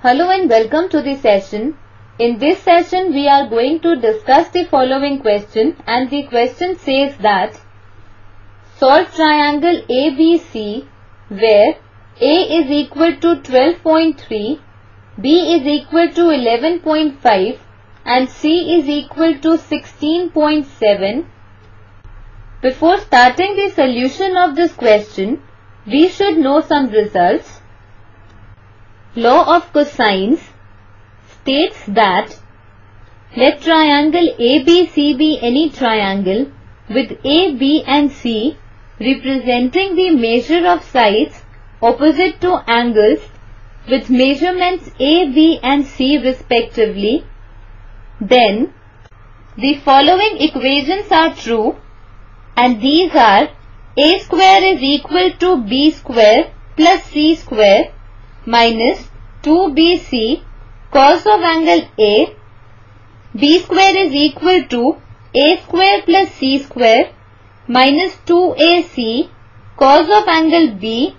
Hello and welcome to the session. In this session we are going to discuss the following question, and the question says that solve triangle ABC where A is equal to 12.3, B is equal to 11.5 and C is equal to 16.7. Before starting the solution of this question, we should know some results. Law of cosines states that let triangle ABC be any triangle with A, B and C representing the measure of sides opposite to angles with measurements A, B and C respectively. Then the following equations are true, and these are A square is equal to B square plus C square minus 2BC cos of angle A, B square is equal to A square plus C square minus 2AC cos of angle B,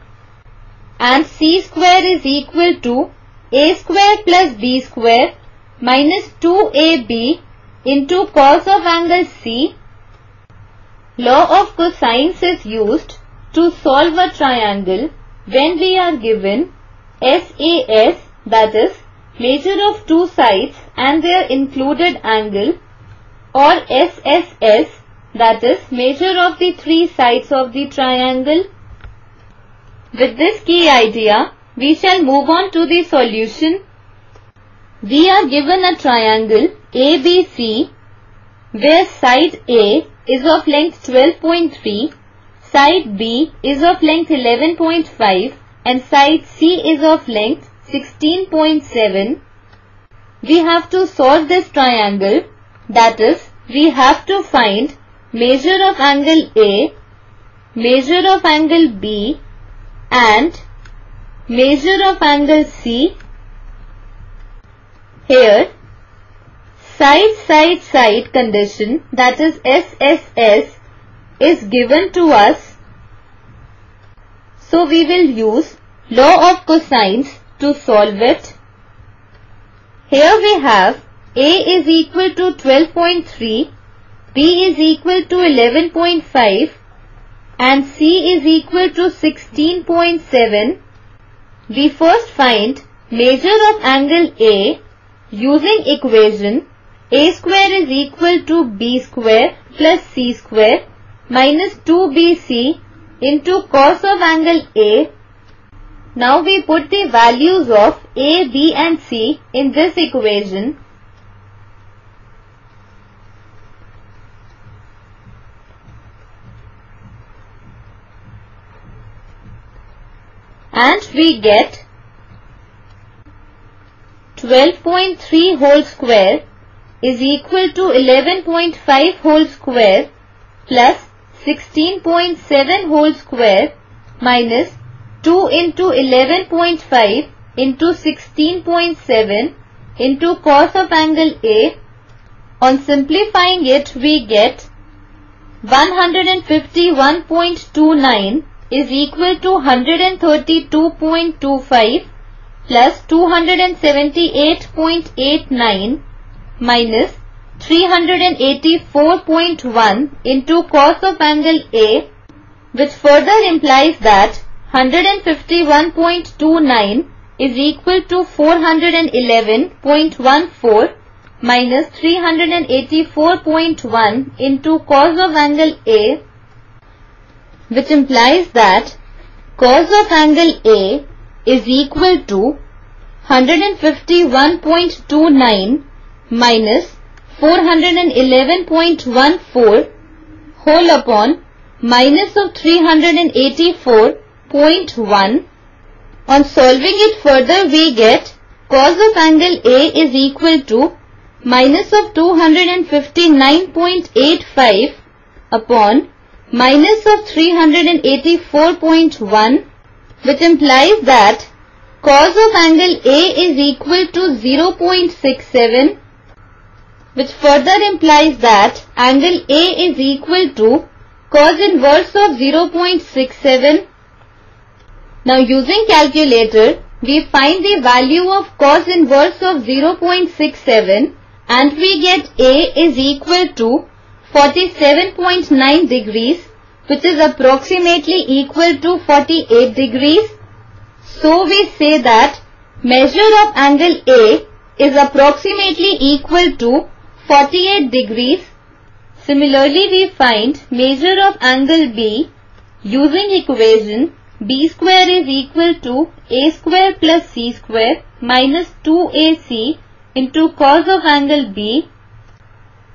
and C square is equal to A square plus B square minus 2AB into cos of angle C. Law of cosines is used to solve a triangle when we are given SAS, that is measure of two sides and their included angle, or SSS, that is measure of the three sides of the triangle. With this key idea, we shall move on to the solution. We are given a triangle ABC where side A is of length 12.3, side B is of length 11.5 and side C is of length 16.7. We have to solve this triangle, that is, we have to find measure of angle A, measure of angle B and measure of angle C. Here, side condition, that is SSS, is given to us. So we will use law of cosines to solve it. Here we have A is equal to 12.3, B is equal to 11.5 and C is equal to 16.7. We first find measure of angle A using equation A square is equal to B square plus C square minus 2BC into cos of angle A. Now we put the values of A, B and C in this equation. And we get 12.3 whole square is equal to 11.5 whole square plus 16.7 whole square minus 2 into 11.5 into 16.7 into cos of angle A. On simplifying it, we get 151.29 is equal to 132.25 plus 278.89 minus 384.1 into cos of angle A, which further implies that 151.29 is equal to 411.14 minus 384.1 into cos of angle A, which implies that cos of angle A is equal to 151.29 minus 411.14 whole upon minus of 384.1. On solving it further, we get cos of angle A is equal to minus of 259.85 upon minus of 384.1, which implies that cos of angle A is equal to 0.67, which further implies that angle A is equal to cos inverse of 0.67. Now using calculator, we find the value of cos inverse of 0.67 and we get A is equal to 47.9 degrees, which is approximately equal to 48 degrees. So we say that measure of angle A is approximately equal to 48 degrees. Similarly, we find measure of angle B using equation B square is equal to A square plus C square minus 2AC into cos of angle B.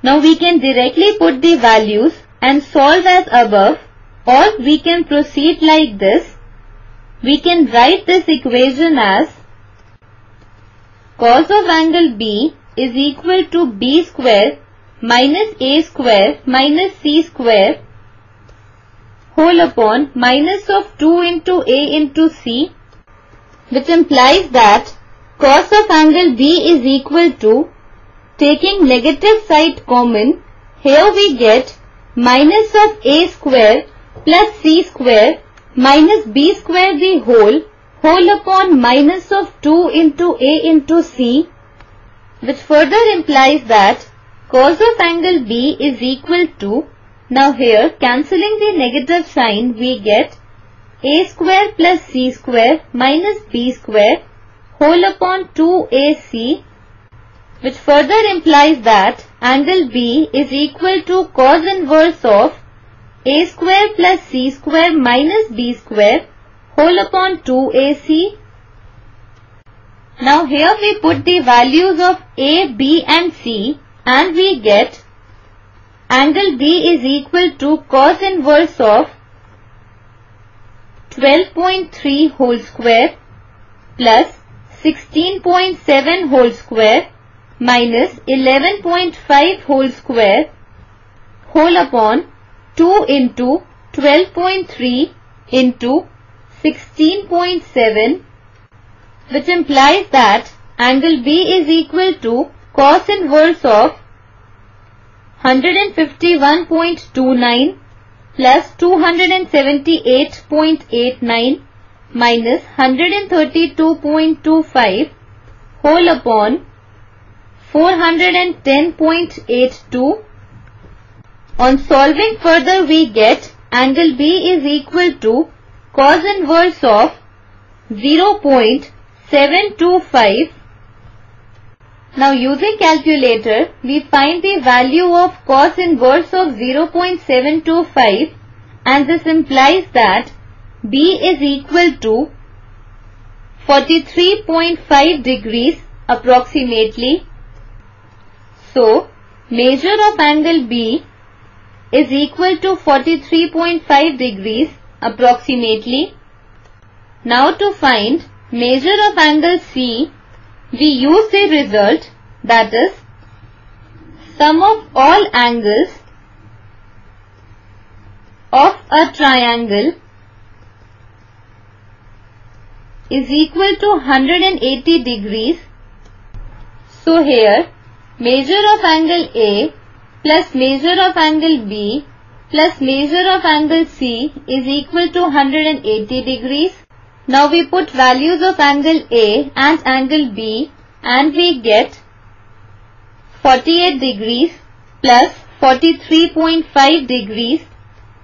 Now we can directly put the values and solve as above, or we can proceed like this. We can write this equation as cos of angle B is equal to B square minus A square minus C square whole upon minus of 2 into A into C, which implies that cos of angle B is equal to, taking negative side common, here we get minus of A square plus C square minus B square the whole upon minus of 2 into A into C, which further implies that cos of angle B is equal to, now here cancelling the negative sign we get A square plus C square minus B square whole upon 2AC, which further implies that angle B is equal to cos inverse of A square plus C square minus B square whole upon 2AC. Now here we put the values of A, B and C and we get angle B is equal to cos inverse of 12.3 whole square plus 16.7 whole square minus 11.5 whole square whole upon 2 into 12.3 into 16.7, which implies that angle B is equal to cos inverse of 151.29 plus 278.89 minus 132.25 whole upon 410.82. On solving further we get angle B is equal to cos inverse of 0.725. Now using calculator, we find the value of cos inverse of 0.725 and this implies that B is equal to 43.5 degrees approximately. So, measure of angle B is equal to 43.5 degrees approximately. Now to find measure of angle C, we use the result, that is sum of all angles of a triangle is equal to 180 degrees. So here measure of angle A plus measure of angle B plus measure of angle C is equal to 180 degrees. Now we put values of angle A and angle B and we get 48 degrees plus 43.5 degrees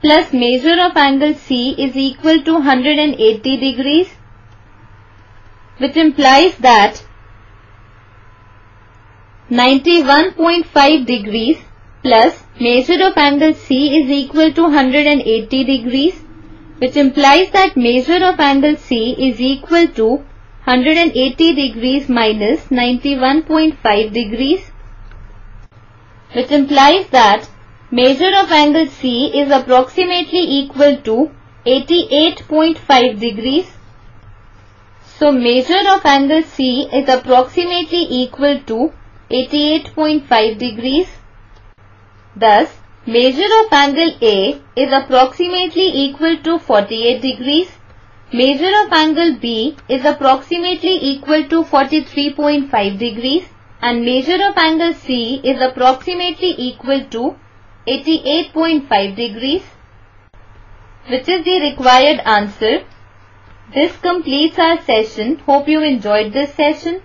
plus measure of angle C is equal to 180 degrees, which implies that 91.5 degrees plus measure of angle C is equal to 180 degrees, which implies that measure of angle C is equal to 180 degrees minus 91.5 degrees, which implies that measure of angle C is approximately equal to 88.5 degrees. So measure of angle C is approximately equal to 88.5 degrees. Thus, measure of angle A is approximately equal to 48 degrees. Measure of angle B is approximately equal to 43.5 degrees and measure of angle C is approximately equal to 88.5 degrees, which is the required answer. This completes our session. Hope you enjoyed this session.